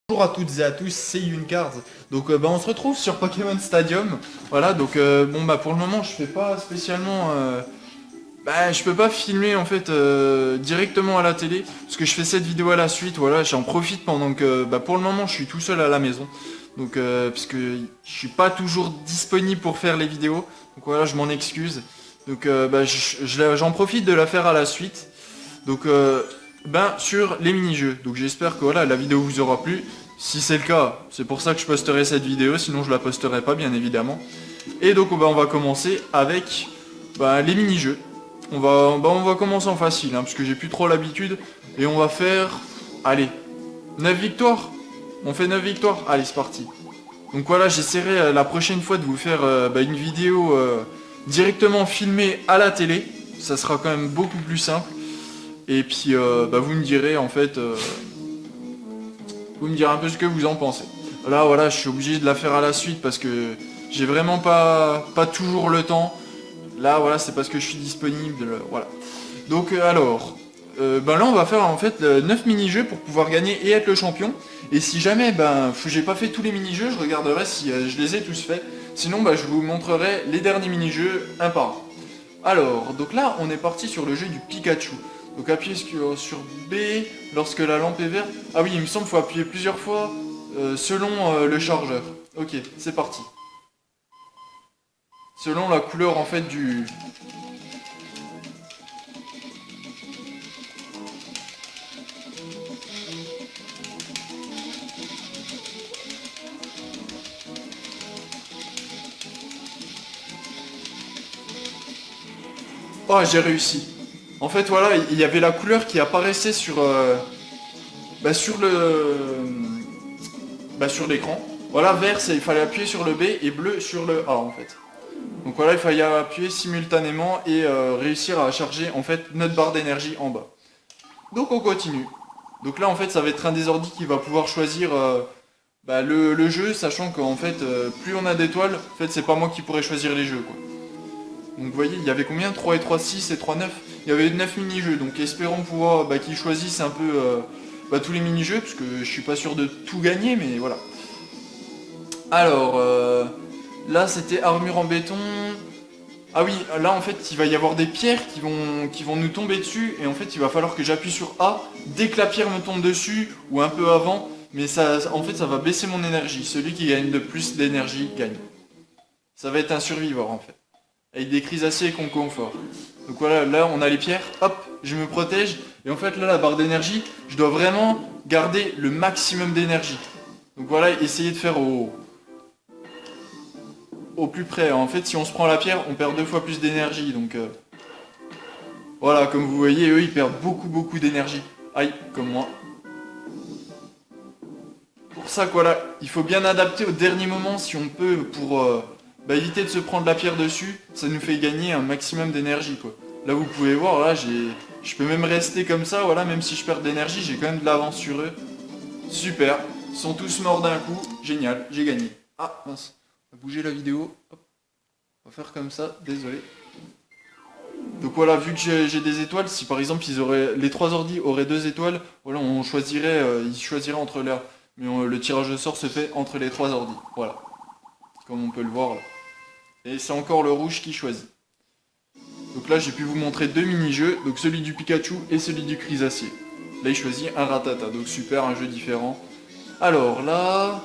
Bonjour à toutes et à tous, c'est Yuncard. Donc on se retrouve sur Pokémon Stadium. Voilà, donc pour le moment je fais pas spécialement je peux pas filmer en fait directement à la télé parce que je fais cette vidéo à la suite. Voilà, j'en profite pendant que pour le moment je suis tout seul à la maison. Donc parce que je suis pas toujours disponible pour faire les vidéos. Donc voilà, je m'en excuse. Donc j'en profite de la faire à la suite. Donc sur les mini-jeux. Donc j'espère que voilà, la vidéo vous aura plu. Si c'est le cas, c'est pour ça que je posterai cette vidéo, sinon je la posterai pas bien évidemment. Et donc on va commencer avec les mini-jeux. On va commencer en facile, parce que j'ai plus trop l'habitude. Et on va faire, allez, 9 victoires. On fait 9 victoires. Allez, c'est parti. Donc voilà, j'essaierai la prochaine fois de vous faire une vidéo directement filmée à la télé. Ça sera quand même beaucoup plus simple. Et puis vous me direz en fait, vous me direz un peu ce que vous en pensez. Là voilà, je suis obligé de la faire à la suite parce que j'ai vraiment pas toujours le temps. Là voilà, c'est parce que je suis disponible, voilà. Donc là on va faire en fait 9 mini-jeux pour pouvoir gagner et être le champion. Et si jamais j'ai pas fait tous les mini-jeux, je regarderai si je les ai tous faits. Sinon je vous montrerai les derniers mini-jeux un par un. Alors, donc là on est parti sur le jeu du Pikachu. Donc appuyez sur B lorsque la lampe est verte. Ah oui, il me semble qu'il faut appuyer plusieurs fois selon le chargeur. Ok, c'est parti. Selon la couleur en fait du... Oh, j'ai réussi. En fait, voilà, il y avait la couleur qui apparaissait sur sur l'écran. Voilà, vert, il fallait appuyer sur le B et bleu sur le A en fait. Donc voilà, il fallait appuyer simultanément et réussir à charger en fait notre barre d'énergie en bas. Donc on continue. Donc là en fait ça va être un des ordi qui va pouvoir choisir le jeu, sachant qu'en fait plus on a d'étoiles, en fait c'est pas moi qui pourrais choisir les jeux quoi. Donc vous voyez, il y avait combien? 3 et 3, 6 et 3, 9. Il y avait 9 mini-jeux, donc espérons pouvoir qu'ils choisissent un peu tous les mini-jeux, parce que je suis pas sûr de tout gagner, mais voilà. Alors, là c'était armure en béton. Ah oui, là en fait il va y avoir des pierres qui vont nous tomber dessus, et en fait il va falloir que j'appuie sur A dès que la pierre me tombe dessus, ou un peu avant, mais ça, en fait ça va baisser mon énergie. Celui qui gagne de plus d'énergie gagne. Ça va être un survivor en fait. Avec des crisaciers et confort. Donc voilà, là on a les pierres, hop, je me protège, et en fait là la barre d'énergie, je dois vraiment garder le maximum d'énergie. Donc voilà, essayer de faire au plus près. En fait si on se prend la pierre, on perd 2 fois plus d'énergie, donc voilà, comme vous voyez, eux ils perdent beaucoup d'énergie. Aïe, comme moi. Pour ça que voilà, il faut bien adapter au dernier moment si on peut pour éviter de se prendre la pierre dessus, ça nous fait gagner un maximum d'énergie quoi. Là vous pouvez voir, là je peux même rester comme ça, voilà, même si je perds de l'énergie, j'ai quand même de l'avance sur eux. Super, ils sont tous morts d'un coup, génial, j'ai gagné. Ah mince, on va bouger la vidéo, hop. On va faire comme ça, désolé. Donc voilà, vu que j'ai des étoiles, si par exemple les 3 ordis auraient 2 étoiles, voilà, ils choisiraient entre là. Mais le tirage de sort se fait entre les 3 ordis, voilà. Comme on peut le voir là. Et c'est encore le rouge qui choisit. Donc là j'ai pu vous montrer 2 mini-jeux, donc celui du Pikachu et celui du Crisacier. Là il choisit un Rattata, donc super, un jeu différent. Alors là,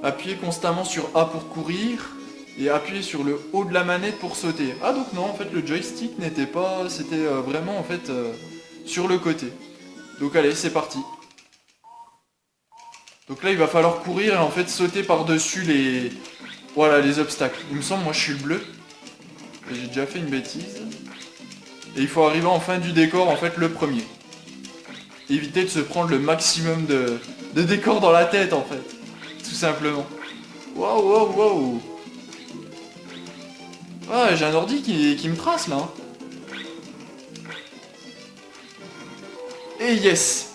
appuyez constamment sur A pour courir, et appuyez sur le haut de la manette pour sauter. Ah donc non, en fait le joystick n'était pas... C'était vraiment en fait sur le côté. Donc allez, c'est parti. Donc là il va falloir courir et en fait sauter par-dessus les... Voilà, les obstacles. Il me semble, moi je suis le bleu. J'ai déjà fait une bêtise. Et il faut arriver en fin du décor, en fait, le premier. Éviter de se prendre le maximum de décor dans la tête, en fait. Tout simplement. Waouh. Ah, j'ai un ordi qui me trace, là. Hein. Et yes.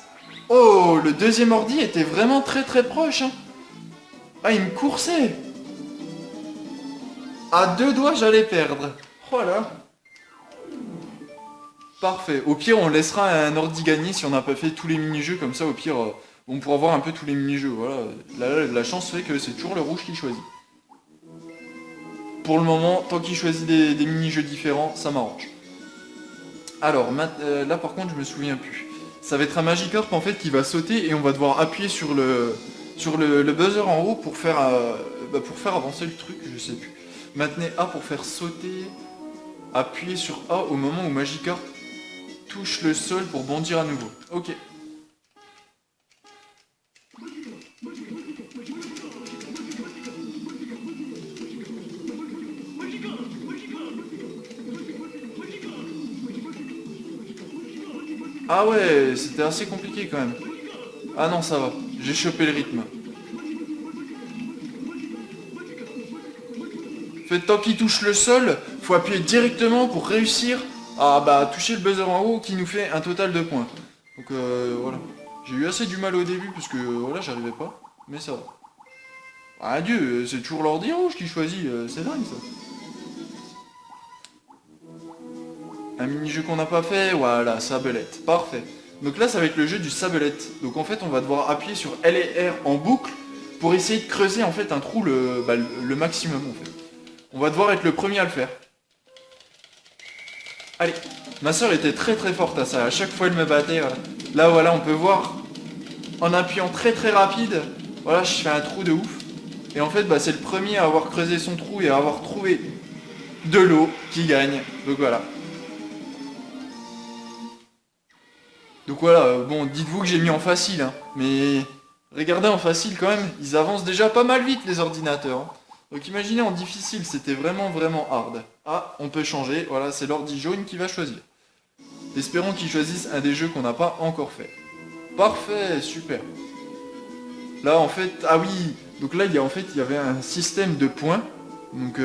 Oh, le deuxième ordi était vraiment très proche. Hein. Ah, il me coursait. À 2 doigts, j'allais perdre. Voilà. Parfait. Au pire, on laissera un ordi gagner si on n'a pas fait tous les mini-jeux. Comme ça, au pire, Bon, pour avoir un peu tous les mini-jeux, voilà. La chance fait que c'est toujours le rouge qui choisit. Pour le moment, tant qu'il choisit des mini-jeux différents, ça m'arrange. Alors, là par contre, je me souviens plus. Ça va être un Magikarp en fait qui va sauter et on va devoir appuyer sur le buzzer en haut pour faire avancer le truc, je sais plus. Maintenez A pour faire sauter. Appuyez sur A au moment où Magikarp touche le sol pour bondir à nouveau. Ok. Ah ouais, c'était assez compliqué quand même. Ah non, ça va. J'ai chopé le rythme. En fait, tant qu'il touche le sol, faut appuyer directement pour réussir à toucher le buzzer en haut qui nous fait un total de points. Donc voilà. J'ai eu assez du mal au début parce que voilà, j'arrivais pas. Mais ça va. Ah Dieu, c'est toujours l'ordi rouge qui choisit, c'est dingue ça. Un mini-jeu qu'on n'a pas fait, voilà, sabelette, parfait. Donc là ça va être le jeu du sabelette. Donc en fait on va devoir appuyer sur L et R en boucle pour essayer de creuser en fait un trou le maximum en fait. On va devoir être le premier à le faire. Allez, ma soeur était très très forte à ça, à chaque fois elle me battait. Voilà. Là voilà on peut voir, en appuyant très très rapide, voilà je fais un trou de ouf. Et en fait c'est le premier à avoir creusé son trou et à avoir trouvé de l'eau qui gagne. Donc voilà. Donc voilà, bon, dites-vous que j'ai mis en facile, hein, mais regardez en facile quand même, ils avancent déjà pas mal vite les ordinateurs. Hein. Donc imaginez en difficile, c'était vraiment vraiment hard. Ah, on peut changer, voilà, c'est l'ordi jaune qui va choisir. Espérons qu'il choisisse un des jeux qu'on n'a pas encore fait. Parfait, super. Là en fait, ah oui, donc là il y avait un système de points. Donc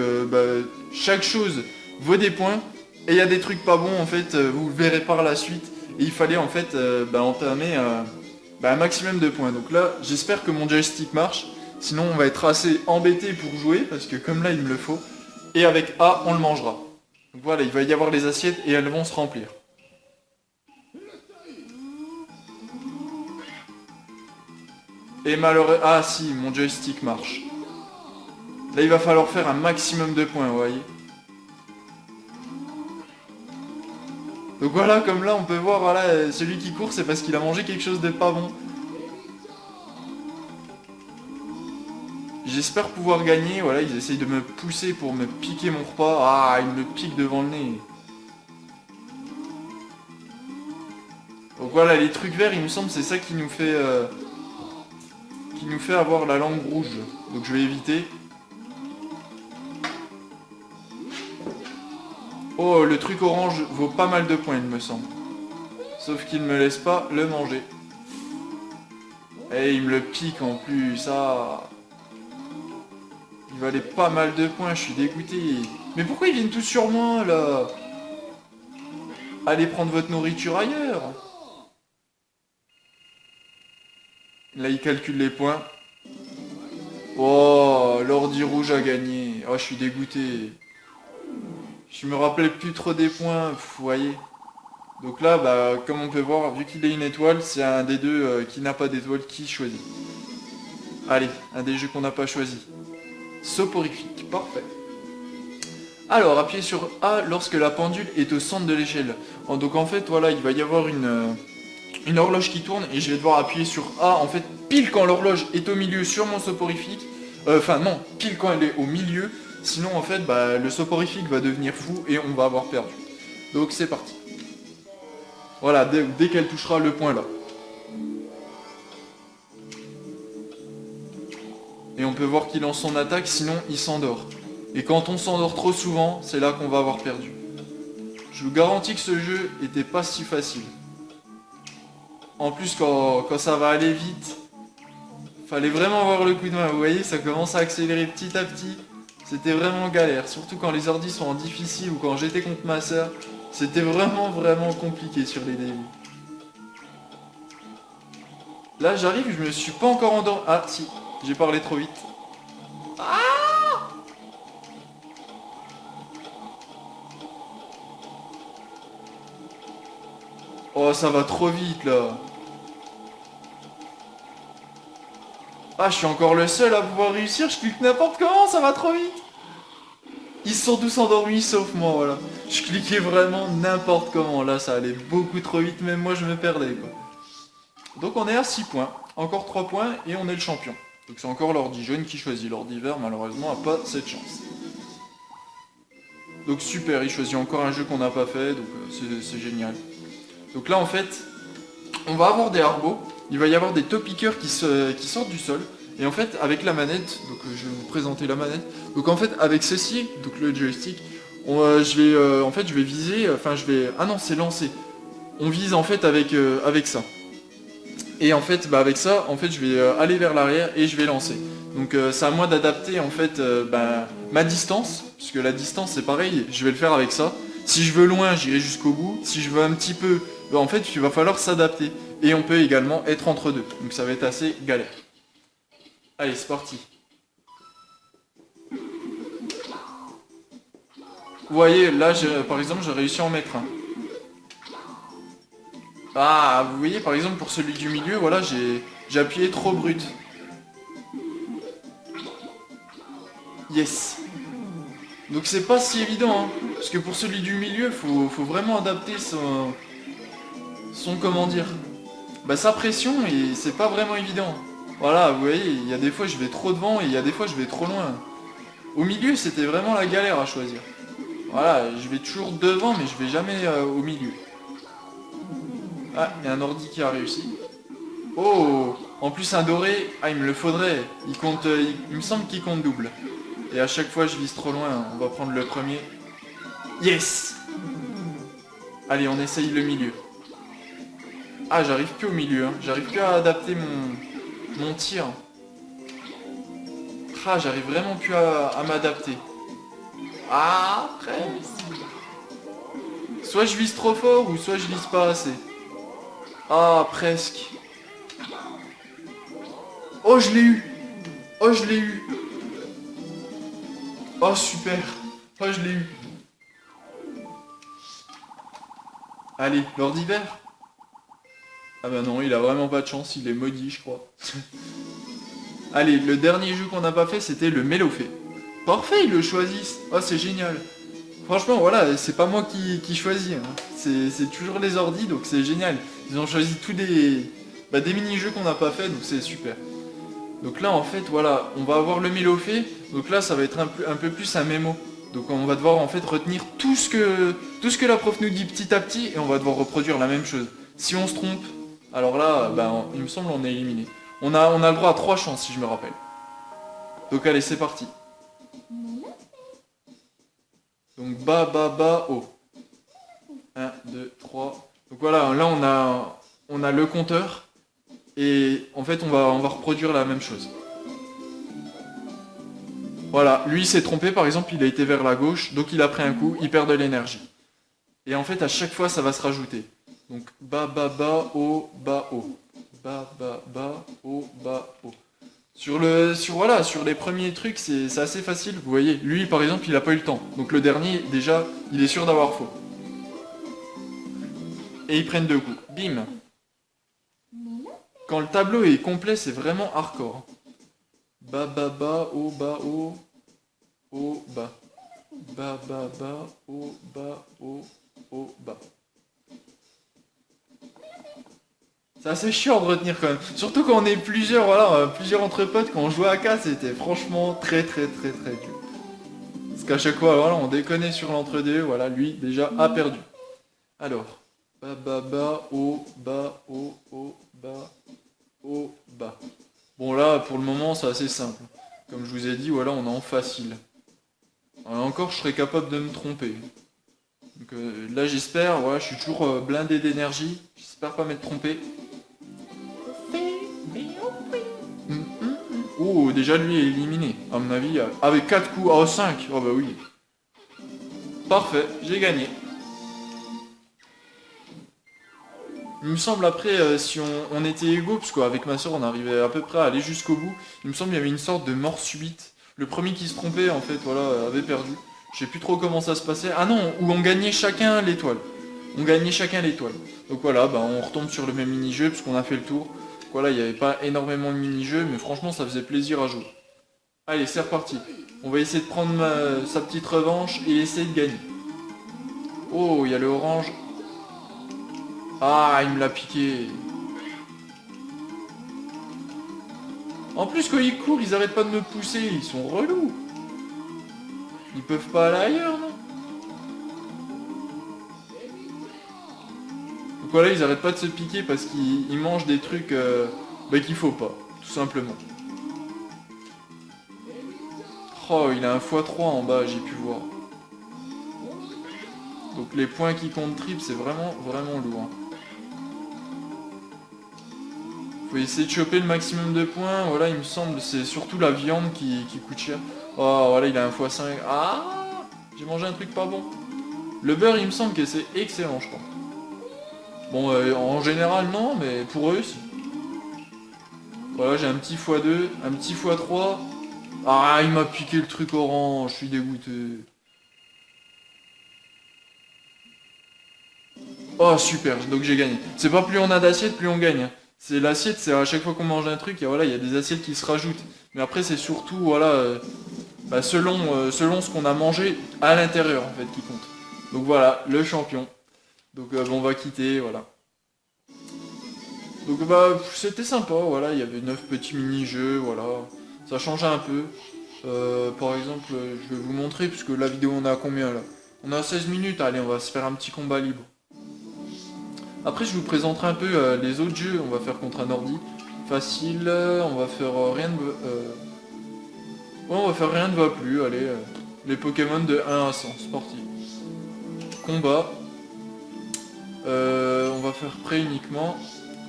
chaque chose vaut des points, et il y a des trucs pas bons en fait, vous le verrez par la suite. Et il fallait en fait entamer un maximum de points. Donc là, j'espère que mon joystick marche. Sinon, on va être assez embêté pour jouer, parce que comme là, il me le faut. Et avec A, on le mangera. Donc voilà, il va y avoir les assiettes et elles vont se remplir. Et malheureux... Ah si, mon joystick marche. Là, il va falloir faire un maximum de points, vous voyez. Donc voilà, comme là, on peut voir, voilà, celui qui court, c'est parce qu'il a mangé quelque chose de pas bon. J'espère pouvoir gagner, voilà, ils essayent de me pousser pour me piquer mon repas. Ah, ils me piquent devant le nez. Donc voilà, les trucs verts, il me semble, c'est ça qui nous fait avoir la langue rouge. Donc je vais éviter. Oh, le truc orange vaut pas mal de points, il me semble. Sauf qu'il me laisse pas le manger. Et il me le pique en plus, ça... Il valait pas mal de points, je suis dégoûté. Mais pourquoi ils viennent tous sur moi, là? Allez prendre votre nourriture ailleurs. Là, il calcule les points. Oh, l'ordi rouge a gagné. Oh, je suis dégoûté. Je me rappelais plus trop des points, vous voyez. Donc là, comme on peut voir, vu qu'il est une étoile, c'est un des deux qui n'a pas d'étoile qui choisit. Allez, un des jeux qu'on n'a pas choisi. Soporifique, parfait. Alors, appuyez sur A lorsque la pendule est au centre de l'échelle. Donc en fait, voilà, il va y avoir une horloge qui tourne et je vais devoir appuyer sur A, en fait, pile quand l'horloge est au milieu sur mon soporifique. Enfin non, pile quand elle est au milieu. Sinon, en fait, le soporifique va devenir fou et on va avoir perdu. Donc c'est parti. Voilà, dès qu'elle touchera le point là. Et on peut voir qu'il lance son attaque, sinon il s'endort. Et quand on s'endort trop souvent, c'est là qu'on va avoir perdu. Je vous garantis que ce jeu était pas si facile. En plus, quand ça va aller vite, fallait vraiment avoir le coup de main. Vous voyez, ça commence à accélérer petit à petit. C'était vraiment galère. Surtout quand les ordis sont en difficile ou quand j'étais contre ma soeur. C'était vraiment vraiment compliqué sur les débuts. Là, j'arrive, je me suis pas encore endormi. Ah, si, j'ai parlé trop vite. Ah! Oh, ça va trop vite là. Ah, je suis encore le seul à pouvoir réussir, je clique n'importe comment, ça va trop vite. Ils se sont tous endormis sauf moi, voilà. Je cliquais vraiment n'importe comment, là ça allait beaucoup trop vite, même moi je me perdais quoi. Donc on est à 6 points, encore 3 points et on est le champion. Donc c'est encore l'ordi jaune qui choisit, l'ordi vert malheureusement a pas cette chance. Donc super, il choisit encore un jeu qu'on n'a pas fait, donc c'est génial. Donc là en fait, on va avoir des arbos, il va y avoir des top pickers qui sortent du sol. Et en fait, avec la manette, donc je vais vous présenter la manette. Donc en fait, avec ceci, donc le joystick, je vais viser, ah non, c'est lancer. On vise en fait avec ça. Et en fait, avec ça, en fait, je vais aller vers l'arrière et je vais lancer. Donc c'est à moi d'adapter en fait ma distance, puisque la distance c'est pareil, je vais le faire avec ça. Si je veux loin, j'irai jusqu'au bout. Si je veux un petit peu, en fait, il va falloir s'adapter. Et on peut également être entre deux. Donc ça va être assez galère. Allez, c'est parti. Vous voyez, là, par exemple, j'ai réussi à en mettre un. Ah, vous voyez, par exemple, pour celui du milieu, voilà, j'ai appuyé trop brut. Yes. Donc c'est pas si évident, hein, parce que pour celui du milieu, faut vraiment adapter son comment dire, sa pression, et c'est pas vraiment évident. Voilà, vous voyez, il y a des fois je vais trop devant et il y a des fois je vais trop loin. Au milieu, c'était vraiment la galère à choisir. Voilà, je vais toujours devant, mais je vais jamais au milieu. Ah, il y a un ordi qui a réussi. Oh, en plus un doré, ah il me le faudrait. Il compte, il me semble qu'il compte double. Et à chaque fois je vise trop loin, on va prendre le premier. Yes. Allez, on essaye le milieu. Ah, j'arrive plus au milieu, hein. J'arrive plus à adapter mon tir. Ah, j'arrive vraiment plus à m'adapter. Ah, presque. Soit je vise trop fort, ou soit je vise pas assez. Ah, presque. Oh, je l'ai eu. Oh, je l'ai eu. Oh, super. Oh, je l'ai eu. Allez, l'ordi vert. Ah bah non, il a vraiment pas de chance, il est maudit, je crois. Allez, le dernier jeu qu'on n'a pas fait, c'était le Mélofée. Parfait, ils le choisissent. Oh, c'est génial. Franchement, voilà, c'est pas moi qui choisis. Hein. C'est toujours les ordis, donc c'est génial. Ils ont choisi tous des mini-jeux qu'on n'a pas fait, donc c'est super. Donc là, en fait, voilà, on va avoir le Mélofée. Donc là, ça va être un peu plus un mémo. Donc on va devoir en fait retenir tout ce que la prof nous dit petit à petit, et on va devoir reproduire la même chose. Si on se trompe, alors là, il me semble on est éliminé. On a le droit à 3 chances, si je me rappelle. Donc allez, c'est parti. Donc bas, haut. 1, 2, 3. Donc voilà, là on a le compteur. Et en fait on va reproduire la même chose. Voilà, lui il s'est trompé, par exemple, il a été vers la gauche, donc il a pris un coup, il perd de l'énergie. Et en fait à chaque fois ça va se rajouter. Donc bas, haut, haut. Bas, haut, haut. Sur les premiers trucs, c'est assez facile, vous voyez. Lui, par exemple, il a pas eu le temps. Donc le dernier, déjà, il est sûr d'avoir faux. Et ils prennent 2 coups. Bim. Quand le tableau est complet, c'est vraiment hardcore. Bas, haut, haut, bas. Bas, haut, bas. C'est assez chiant de retenir quand même. Surtout quand on est plusieurs, voilà, plusieurs entre potes, quand on jouait à K, c'était franchement très dur. Parce qu'à chaque fois, voilà, on déconnait sur l'entre-deux, voilà, lui déjà a perdu. Alors, bas, haut, bas. Bon là, pour le moment, c'est assez simple. Comme je vous ai dit, voilà, on est en facile. Alors, encore, je serais capable de me tromper. Donc là, j'espère, voilà, je suis toujours blindé d'énergie. J'espère pas m'être trompé. Oh, déjà lui est éliminé, à mon avis, avec 4 coups, oh 5, oh bah oui. Parfait, j'ai gagné. Il me semble après, si on était égaux, parce qu'avec ma soeur on arrivait à peu près à aller jusqu'au bout, il me semble qu'il y avait une sorte de mort subite. Le premier qui se trompait, en fait, voilà, avait perdu. Je sais plus trop comment ça se passait. Ah non, où on gagnait chacun l'étoile. On gagnait chacun l'étoile. Donc voilà, on retombe sur le même mini-jeu, parce qu'on a fait le tour. Voilà, il n'y avait pas énormément de mini-jeux, mais franchement ça faisait plaisir à jouer. Allez, c'est reparti. On va essayer de prendre sa petite revanche et essayer de gagner. Oh, il y a le orange. Ah, il me l'a piqué. En plus, quand ils courent, ils arrêtent pas de me pousser. Ils sont relous. Ils peuvent pas aller ailleurs, non? Donc voilà, ils arrêtent pas de se piquer parce qu'ils mangent des trucs qu'il faut pas, tout simplement. Oh, il a un x3 en bas, j'ai pu voir. Donc les points qui comptent triple, c'est vraiment, vraiment lourd. Faut essayer de choper le maximum de points. Voilà, il me semble, c'est surtout la viande qui coûte cher. Oh, voilà, il a un x5. Ah, j'ai mangé un truc pas bon. Le beurre, il me semble que c'est excellent, je crois. Bon, en général, non, mais pour eux, si. Voilà, j'ai un petit x2, un petit x3. Ah, il m'a piqué le truc orange, je suis dégoûté. Oh, super, donc j'ai gagné. C'est pas plus on a d'assiettes, plus on gagne. C'est l'assiette, c'est à chaque fois qu'on mange un truc, et voilà, il y a des assiettes qui se rajoutent. Mais après, c'est surtout, voilà, selon ce qu'on a mangé à l'intérieur, en fait, qui compte. Donc voilà, le champion. Donc on va quitter, voilà. Donc bah c'était sympa, voilà, il y avait 9 petits mini-jeux, voilà. Ça changeait un peu. Par exemple, je vais vous montrer, puisque la vidéo on a à combien là? On a 16 minutes, allez on va se faire un petit combat libre. Après je vous présenterai un peu les autres jeux, on va faire contre un ordi. Facile, on va faire rien de... Ouais, on va faire rien ne va plus, allez. Les Pokémon de 1 à 100, c'est parti. Combat. On va faire prêt uniquement.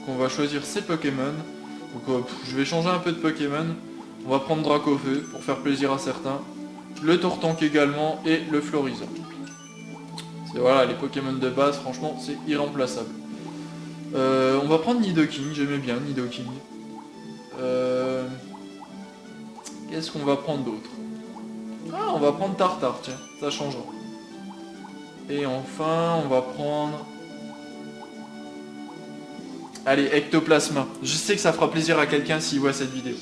On va choisir ses Pokémon. Donc je vais changer un peu de Pokémon. On va prendre Dracofeu pour faire plaisir à certains. Le Tortank également et le Florizor. C'est voilà les Pokémon de base, franchement c'est irremplaçable. On va prendre Nidoking, j'aimais bien Nidoking. Qu'est-ce qu'on va prendre d'autre? Ah, on va prendre Tartare, tiens, ça changera. Et enfin, on va prendre... Allez, Ectoplasma. Je sais que ça fera plaisir à quelqu'un s'il voit cette vidéo.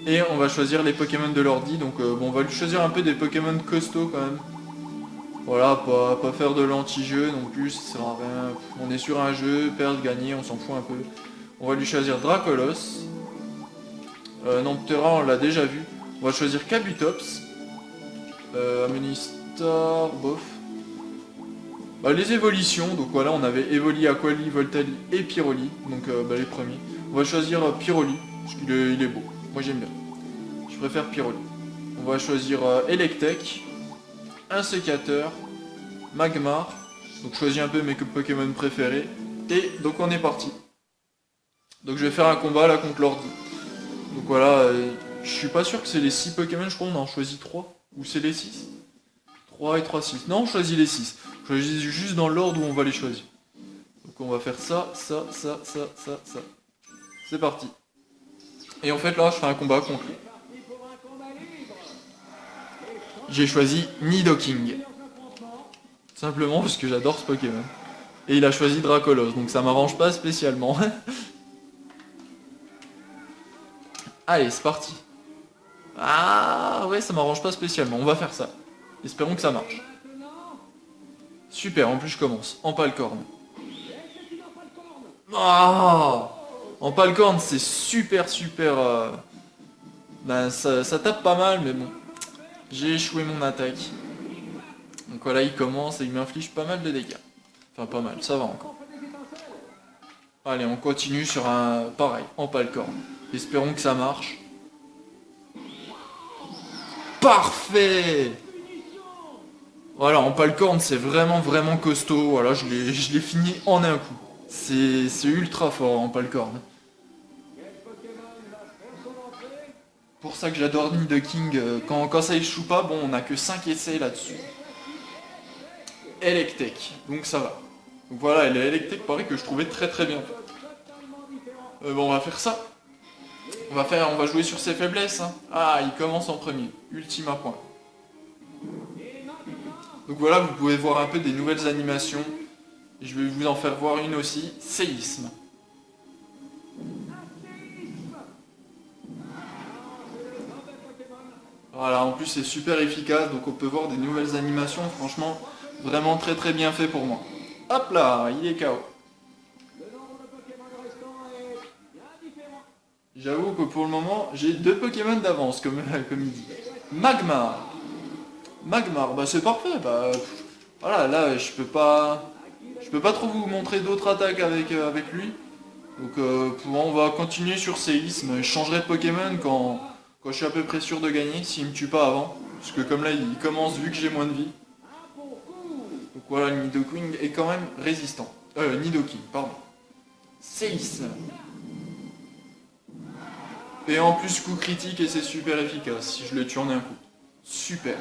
Et on va choisir les Pokémon de l'ordi. Donc bon, on va lui choisir un peu des Pokémon costauds quand même. Voilà, pas faire de l'anti-jeu non plus, ça sert à rien. On est sur un jeu, perdre, gagner, on s'en fout un peu. On va lui choisir Dracolos. Non, Ptera, on l'a déjà vu. On va choisir Kabutops. Amonistar, bof. Bah, les évolutions, donc voilà, on avait Evoli, Aquali, Voltali et Pyroli, donc les premiers. On va choisir Pyroli, parce qu'il est beau, moi j'aime bien. Je préfère Pyroli. On va choisir Electek, un sécateur, Magmar, donc choisis un peu mes Pokémon préférés, et donc on est parti. Donc je vais faire un combat là contre l'ordi. Donc voilà, je suis pas sûr que c'est les 6 Pokémon, je crois qu'on en choisit 3, ou c'est les 6 3 et 3, 6. Non, on choisit les 6. Je choisis juste dans l'ordre où on va les choisir. Donc on va faire ça, ça, ça, ça, ça, ça. C'est parti. Et en fait là, je fais un combat contre lui. J'ai choisi Nidoking. Simplement parce que j'adore ce Pokémon. Et il a choisi Dracolos, donc ça m'arrange pas spécialement. Allez, c'est parti. Ah ouais, ça m'arrange pas spécialement, on va faire ça. Espérons que ça marche. Super, en plus je commence. En Palcorne. Ah, en Palcorne, c'est super. Ben, ça tape pas mal, mais bon. J'ai échoué mon attaque. Donc voilà, il commence et il m'inflige pas mal de dégâts. Enfin, pas mal, ça va encore. Allez, on continue sur un... pareil, en Palcorne. Espérons que ça marche. Parfait! Voilà, en Palcorne, c'est vraiment costaud. Voilà, je l'ai fini en un coup. C'est ultra fort en Palcorne. Pour ça que j'adore Nidoking. Quand ça échoue pas, bon, on a que 5 essais là-dessus. Electek, donc ça va. Donc voilà, et l'Electek, pareil, que je trouvais très bien. Bon, on va faire ça. On va jouer sur ses faiblesses. Hein. Ah, il commence en premier. Ultima point. Donc voilà, vous pouvez voir un peu des nouvelles animations. Et je vais vous en faire voir une aussi, séisme. Voilà, en plus c'est super efficace, donc on peut voir des nouvelles animations, franchement, vraiment très très bien fait pour moi. Hop là, il est KO. J'avoue que pour le moment, j'ai 2 Pokémon d'avance, comme il dit. Magmar. Magmar, bah c'est parfait, bah voilà, là je peux pas trop vous montrer d'autres attaques avec lui. Donc on va continuer sur séisme. Je changerai de Pokémon quand je suis à peu près sûr de gagner, s'il me tue pas avant. Parce que comme là il commence vu que j'ai moins de vie. Donc voilà, le Nidoking est quand même résistant. Nidoking, pardon. Séisme. Et en plus coup critique et c'est super efficace si je le tue en un coup. Super.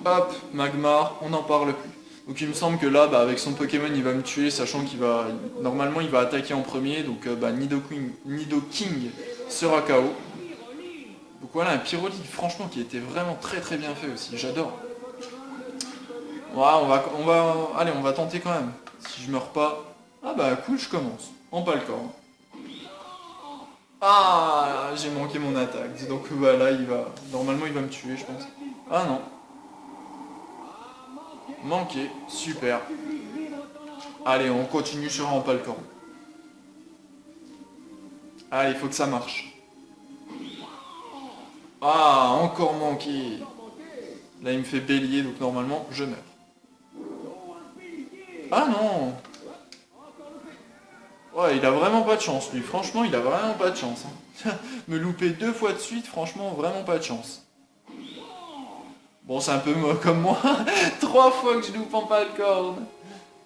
Hop, Magmar, on n'en parle plus. Donc il me semble que là, bah, avec son Pokémon, il va me tuer, sachant qu'il va... Normalement, il va attaquer en premier, donc bah, Nidoking sera KO. Donc voilà, un Pyroli, franchement, qui était vraiment très très bien fait aussi, j'adore. Voilà, allez, on va tenter quand même. Si je meurs pas... Ah bah cool, je commence. En Palcorne. Ah, j'ai manqué mon attaque. Donc bah là, normalement, il va me tuer, je pense. Ah non. Manqué, super. Allez, on continue sur Rampalcorn. Allez, il faut que ça marche. Ah, encore manqué. Là, il me fait bélier, donc normalement, je meurs. Ah non. Ouais, il a vraiment pas de chance, lui. Franchement, il a vraiment pas de chance. Hein. Me louper 2 fois de suite, franchement, vraiment pas de chance. Bon, c'est un peu comme moi. 3 fois que je loupe en Palcorn.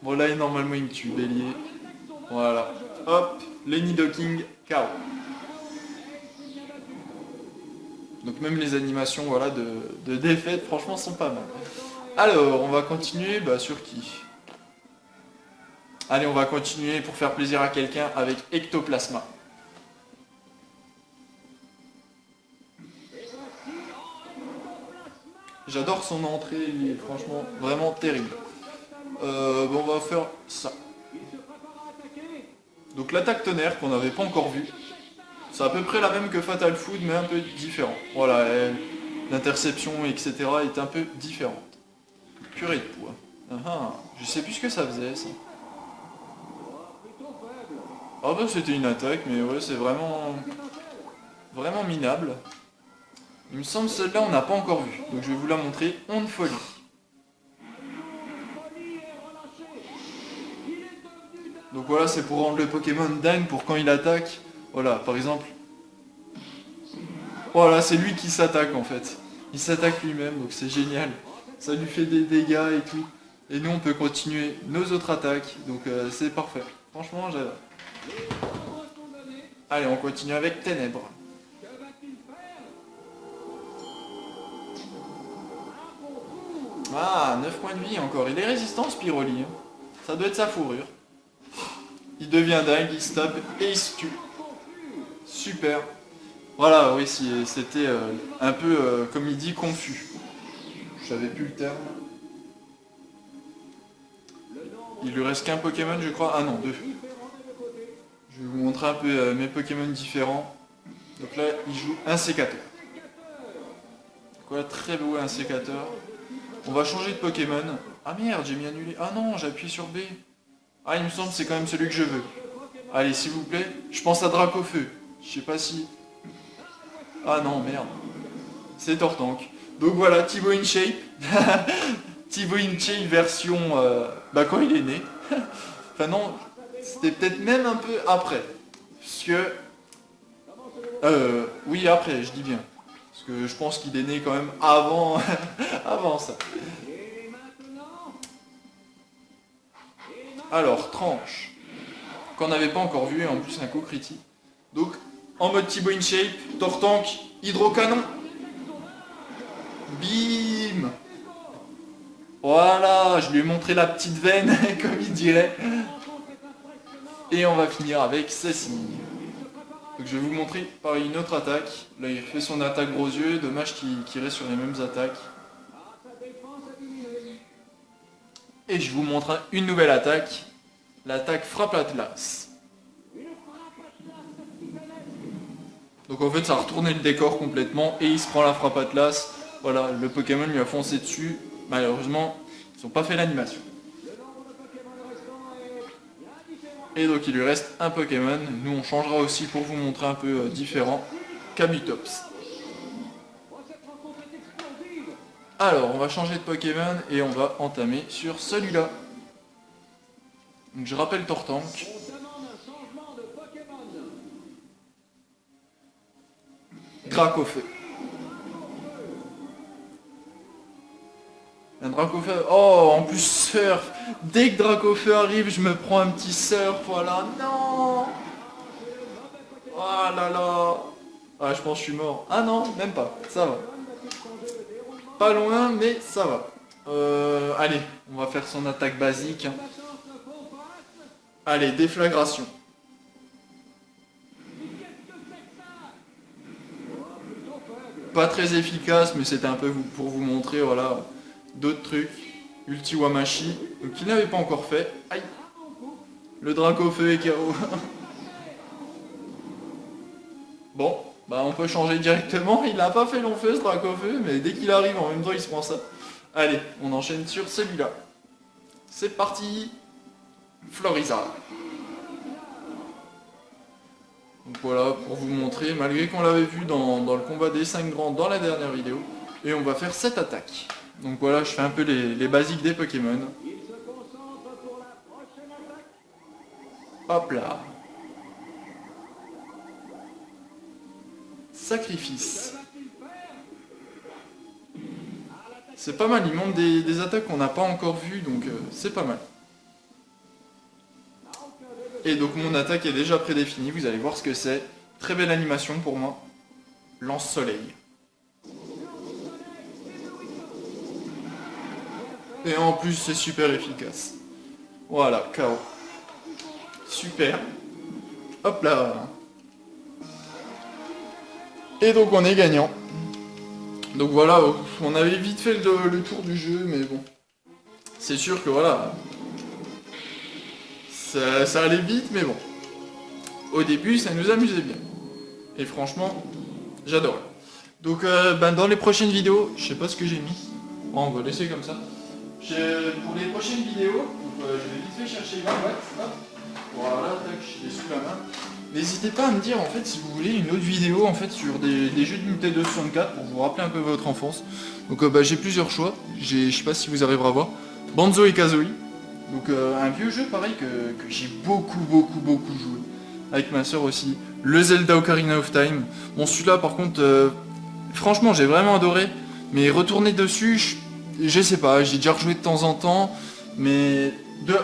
Bon, là, normalement, il me tue, bélier. Voilà. Hop, les Nidoking, KO. Donc même les animations voilà, de défaite, franchement, sont pas mal. Alors, on va continuer sur qui? Allez, on va continuer pour faire plaisir à quelqu'un avec Ectoplasma. J'adore son entrée, il est franchement vraiment terrible. On va faire ça. Donc l'attaque tonnerre qu'on n'avait pas encore vue. C'est à peu près la même que Fatal Food, mais un peu différent. Voilà, l'interception, etc. est un peu différente. Purée de poids. Je sais plus ce que ça faisait, ça. Ah bah c'était une attaque, mais ouais, c'est vraiment minable. Il me semble que celle-là, on n'a pas encore vu. Donc je vais vous la montrer. Onde folie. Donc voilà, c'est pour rendre le Pokémon dingue pour quand il attaque. Voilà, par exemple. Voilà, c'est lui qui s'attaque en fait. Il s'attaque lui-même, donc c'est génial. Ça lui fait des dégâts et tout. Et nous, on peut continuer nos autres attaques. Donc c'est parfait. Franchement, j'adore. Allez, on continue avec Ténèbres. Ah, 9 points de vie encore. Il est résistant, ce Pyroli. Hein. Ça doit être sa fourrure. Il devient dingue, il se tape et il se tue. Super. Voilà, oui, c'était un peu, comme il dit, confus. Je savais plus le terme. Il lui reste qu'un Pokémon, je crois. Ah non, 2. Je vais vous montrer un peu mes Pokémon différents. Donc là, il joue un sécateur. Voilà, très beau un sécateur. On va changer de Pokémon. Ah merde, j'ai mis annulé. Ah non, j'ai appuyé sur B. Ah, il me semble que c'est quand même celui que je veux. Allez, s'il vous plaît. Je pense à Dracofeu. Je sais pas si... Ah non, merde. C'est Tortank. Donc voilà, Thibaut InShape. Thibaut InShape version... quand il est né. Enfin non, c'était peut-être même un peu après. Parce que... oui, après, je dis bien. Parce que je pense qu'il est né quand même avant, avant ça. Alors, tranche. Qu'on n'avait pas encore vu, et en plus un coup critique. Donc, en mode Thibaut InShape, Tortank, hydrocanon. Bim. Voilà, je lui ai montré la petite veine, comme il dirait. Et on va finir avec Sassy. Donc je vais vous montrer pareil une autre attaque. Là il fait son attaque gros yeux, dommage qu'il reste sur les mêmes attaques. Et je vous montre une nouvelle attaque, l'attaque frappe Atlas. Donc en fait ça a retourné le décor complètement et il se prend la frappe Atlas. Voilà, le Pokémon lui a foncé dessus. Malheureusement, ils n'ont pas fait l'animation. Et donc il lui reste un Pokémon. Nous on changera aussi pour vous montrer un peu différent. Kabutops. Alors on va changer de Pokémon et on va entamer sur celui-là. Donc je rappelle Tortank. Dracofeu. Un Dracofeu. Oh, en plus surf. Dès que Dracofeu arrive, je me prends un petit surf. Voilà. Non. Oh là là. Ah, je pense que je suis mort. Ah non, même pas. Ça va. Pas loin, mais ça va. Allez, on va faire son attaque basique. Allez, déflagration. Pas très efficace, mais c'était un peu pour vous montrer, voilà, d'autres trucs. Ulti Wamashi, donc il n'avait pas encore fait. Aïe. Le Dracofeu est KO. Bon, bah on peut changer directement. Il n'a pas fait long feu ce Dracofeu, mais dès qu'il arrive en même temps il se prend ça. Allez, on enchaîne sur celui-là. C'est parti. Floriza. Donc voilà, pour vous montrer, malgré qu'on l'avait vu dans le combat des 5 grands dans la dernière vidéo. Et on va faire cette attaque. Donc voilà, je fais un peu les basiques des Pokémon. Hop là. Sacrifice. C'est pas mal, il montre des attaques qu'on n'a pas encore vues, donc c'est pas mal. Et donc mon attaque est déjà prédéfinie, vous allez voir ce que c'est. Très belle animation pour moi. Lance-soleil. Et en plus c'est super efficace. Voilà, KO. Super. Hop là. Et donc on est gagnant. Donc voilà, on avait vite fait le tour du jeu, mais bon. C'est sûr que voilà. Ça allait vite, mais bon. Au début, ça nous amusait bien. Et franchement, j'adore. Donc dans les prochaines vidéos, je sais pas ce que j'ai mis. Bon, on va laisser comme ça. Pour les prochaines vidéos, je vais vite fait chercher ma boîte. Hop. Voilà, tac, je l'ai sous la main. N'hésitez pas à me dire en fait si vous voulez une autre vidéo en fait sur des jeux de Nintendo 64 pour vous rappeler un peu votre enfance. Donc j'ai plusieurs choix. Je sais pas si vous arriverez à voir. Banjo et Kazooie. Donc un vieux jeu pareil que j'ai beaucoup joué. Avec ma soeur aussi. Le Zelda Ocarina of Time. Bon celui-là par contre, franchement j'ai vraiment adoré. Mais retourner dessus, je sais pas, j'ai déjà rejoué de temps en temps. Mais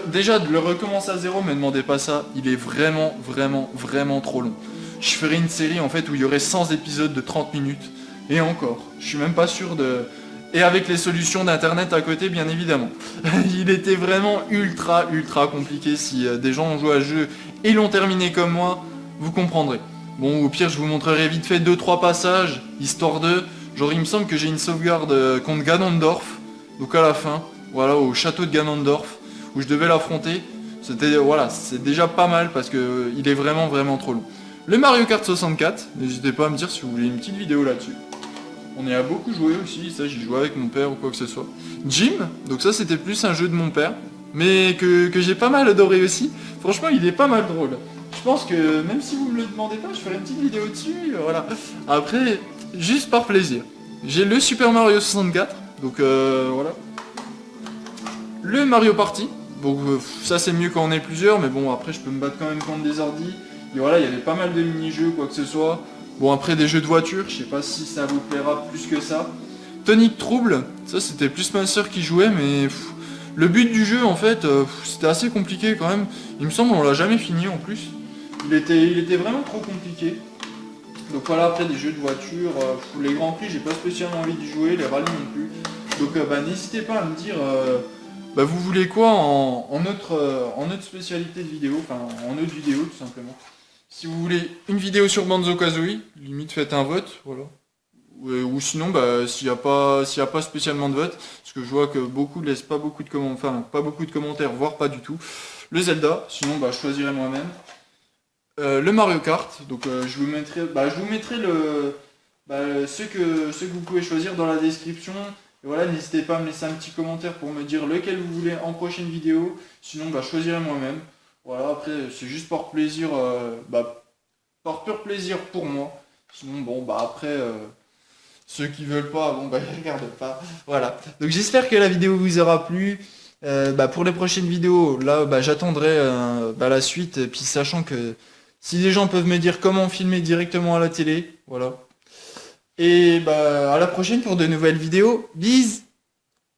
déjà de le recommencer à zéro, me demandez pas ça. Il est vraiment trop long. Je ferai une série en fait où il y aurait 100 épisodes de 30 minutes. Et encore, je suis même pas sûr de... Et avec les solutions d'internet à côté, bien évidemment. Il était vraiment ultra compliqué. Si des gens ont joué à ce jeu et l'ont terminé comme moi, vous comprendrez. Bon, au pire, je vous montrerai vite fait 2-3 passages, histoire de... Genre, il me semble que j'ai une sauvegarde contre Ganondorf. Donc à la fin, voilà, au château de Ganondorf, où je devais l'affronter. C'était, voilà, c'est déjà pas mal parce que il est vraiment trop long. Le Mario Kart 64, n'hésitez pas à me dire si vous voulez une petite vidéo là-dessus. On y a beaucoup joué aussi, ça j'y jouais avec mon père ou quoi que ce soit. Jim, donc ça c'était plus un jeu de mon père, mais que j'ai pas mal adoré aussi. Franchement il est pas mal drôle. Je pense que même si vous me le demandez pas, je ferai une petite vidéo dessus, voilà. Après, juste par plaisir. J'ai le Super Mario 64, donc voilà. Le Mario Party, donc ça c'est mieux quand on est plusieurs, mais bon après je peux me battre quand même contre des ordis. Et voilà, il y avait pas mal de mini-jeux, quoi que ce soit. Bon après des jeux de voiture, je sais pas si ça vous plaira plus que ça. Tonic Trouble, ça c'était plus ma soeur qui jouait, mais le but du jeu en fait, c'était assez compliqué quand même. Il me semble on l'a jamais fini en plus. Il était vraiment trop compliqué. Donc voilà, après des jeux de voiture, les Grands Prix j'ai pas spécialement envie d'y jouer, les rallyes non plus. Donc n'hésitez pas à me dire vous voulez quoi en autre spécialité de vidéo, enfin en autre vidéo tout simplement. Si vous voulez une vidéo sur Banjo-Kazooie, limite faites un vote, voilà. ou sinon, bah, s'il y a pas spécialement de vote, parce que je vois que beaucoup ne laissent pas beaucoup de commentaires, enfin, pas beaucoup de commentaires, voire pas du tout. Le Zelda, sinon, bah, je choisirai moi-même. Le Mario Kart, donc je vous mettrai ceux que vous pouvez choisir dans la description. Et voilà, n'hésitez pas à me laisser un petit commentaire pour me dire lequel vous voulez en prochaine vidéo. Sinon, bah, je choisirai moi-même. Voilà, après, c'est juste par plaisir, par pur plaisir pour moi. Sinon, bon, bah après, ceux qui veulent pas, bon, bah ils regardent pas. Voilà. Donc j'espère que la vidéo vous aura plu. Pour les prochaines vidéos, là, j'attendrai la suite. Puis sachant que si les gens peuvent me dire comment filmer directement à la télé, voilà. Et à la prochaine pour de nouvelles vidéos. Bis!